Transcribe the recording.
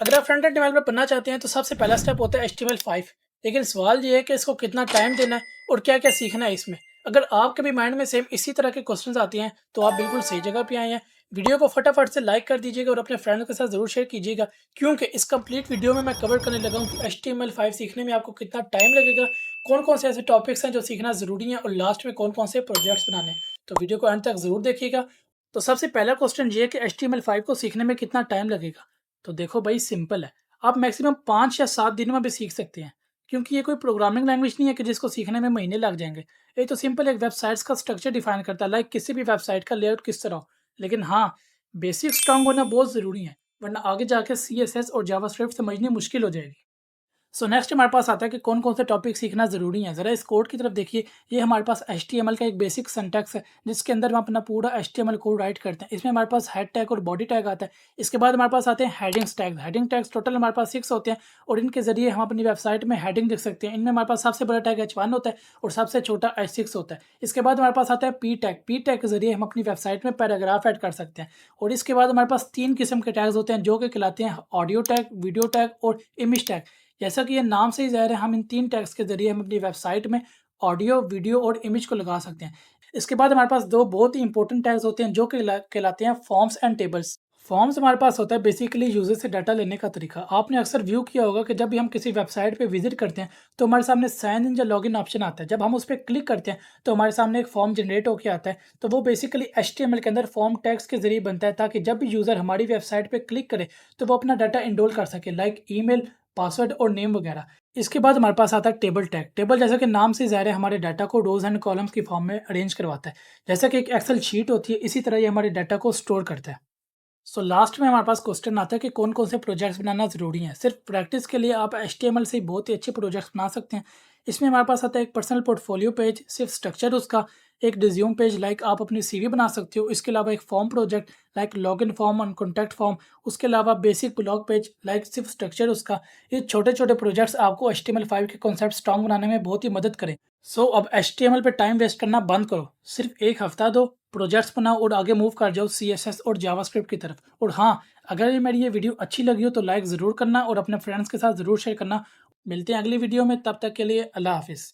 अगर आप front end developer बनना चाहते हैं तो सबसे पहला स्टेप होता है HTML5। लेकिन सवाल ये है कि इसको कितना टाइम देना है और क्या-क्या सीखना है इसमें। अगर आपके भी माइंड में सेम इसी तरह के क्वेश्चंस आती हैं तो आप बिल्कुल सही जगह पे आए हैं। वीडियो को फटाफट से लाइक कर दीजिएगा और अपने फ्रेंड्स के साथ ज़रूर शेयर कीजिएगा, क्योंकि इस कंप्लीट वीडियो में मैं कवर करने लगा हूँ कि HTML5 सीखने में आपको कितना टाइम लगेगा, कौन-कौन से ऐसे टॉपिक्स हैं जो सीखना ज़रूरी है और लास्ट में कौन-कौन से प्रोजेक्ट्स बनाने हैं। तो वीडियो को अंत तक ज़रूर देखिएगा। तो सबसे पहला क्वेश्चन ये है कि HTML5 को सीखने में कितना टाइम लगेगा? तो देखो भाई, सिंपल है। आप मैक्सिमम 5 या 7 दिनों में भी सीख सकते हैं, क्योंकि ये कोई प्रोग्रामिंग लैंग्वेज नहीं है कि जिसको सीखने में महीने लग जाएँगे। ये तो सिंपल एक वेबसाइट्स का स्ट्रक्चर डिफाइन करता है, लाइक किसी भी वेबसाइट का लेआउट किस तरह हो। लेकिन हाँ, बेसिक स्ट्रॉन्ग होना बहुत ज़रूरी है, वरना आगे जाके CSS और जावास्क्रिप्ट समझनी मुश्किल हो जाएगी। सो नेक्स्ट हमारे पास आता है कि कौन-कौन से टॉपिक सीखना ज़रूरी है। ज़रा इस कोड की तरफ देखिए, ये हमारे पास HTML का एक बेसिक सिंटैक्स है, जिसके अंदर हम अपना पूरा HTML कोड राइट करते हैं। इसमें हमारे पास हेड टैग और बॉडी टैग आता है। इसके बाद हमारे पास आते हैं headings tag. Heading tags total हमारे पास 6 होते हैं और इनके ज़रिए हम अपनी वेबसाइट में हेडिंग लिख सकते हैं। इनमें हमारे पास सबसे बड़ा टैग H1 होता है और सबसे छोटा H6 होता है। इसके बाद हमारे पास आता है P टैग। P टैग के ज़रिए हम अपनी वेबसाइट में पैराग्राफ ऐड कर सकते हैं और इसके बाद हमारे पास 3 किस्म के टैग्स होते हैं, जो कि कहलाते हैं ऑडियो टैग, वीडियो टैग और इमेज टैग। जैसा कि ये नाम से ही ज़ाहिर है, हम इन 3 टैग्स के ज़रिए हम अपनी वेबसाइट में ऑडियो, वीडियो और इमेज को लगा सकते हैं। इसके बाद हमारे पास 2 बहुत ही इंपॉर्टेंट टैग्स होते हैं, जो कहलाते हैं फॉर्म्स एंड टेबल्स। फॉर्म्स हमारे पास होता है बेसिकली यूज़र से डाटा लेने का तरीका। आपने अक्सर व्यू किया होगा कि जब भी हम किसी वेबसाइट पे विज़िट करते हैं, तो हमारे सामने साइन इन या लॉगिन ऑप्शन आता है। जब हम उस पे क्लिक करते हैं, तो हमारे सामने एक फॉर्म जनरेट होके आता है। तो वो बेसिकली HTML के अंदर फॉर्म टैग्स के ज़रिए बनता है, ताकि जब भी यूज़र हमारी वेबसाइट पे क्लिक करे, तो वो अपना डाटा इनरोल कर सके, लाइक ईमेल, पासवर्ड और नेम वगैरह। इसके बाद हमारे पास आता है टेबल टैग। टेबल जैसा कि नाम से ज़ाहिर है, हमारे डाटा को रोज़ एंड कॉलम्स की फॉर्म में अरेंज करवाता है। जैसा कि एक एक्सेल शीट होती है, इसी तरह ये हमारे डाटा को स्टोर करता है। सो लास्ट में हमारे पास क्वेश्चन आता है कि कौन-कौन से प्रोजेक्ट्स बनाना ज़रूरी है। सिर्फ प्रैक्टिस के लिए आप HTML से बहुत ही अच्छे प्रोजेक्ट्स बना सकते हैं। इसमें हमारे पास आता है एक पर्सनल पोर्टफोलियो पेज, सिर्फ स्ट्रक्चर उसका, एक रिज्यूम पेज लाइक आप अपनी CV बना सकते हो। इसके अलावा एक form project like login form और कॉन्टैक्ट फॉर्म। उसके अलावा बेसिक ब्लॉग पेज लाइक सिर्फ स्ट्रक्चर उसका। ये छोटे-छोटे प्रोजेक्ट्स आपको HTML5 के कॉन्सेप्ट स्ट्रॉन्ग बनाने में बहुत ही मदद करें। सो अब HTML पे टाइम वेस्ट करना बंद करो। सिर्फ 1 हफ्ता दो, प्रोजेक्ट्स बनाओ और आगे मूव कर जाओ CSS और जावास्क्रिप्ट की तरफ। और हाँ, अगर ये मेरी ये वीडियो अच्छी लगी हो तो लाइक ज़रूर करना और अपने फ्रेंड्स के साथ ज़रूर शेयर करना। मिलते हैं अगली वीडियो में, तब तक के लिए अल्लाह हाफ़िज़।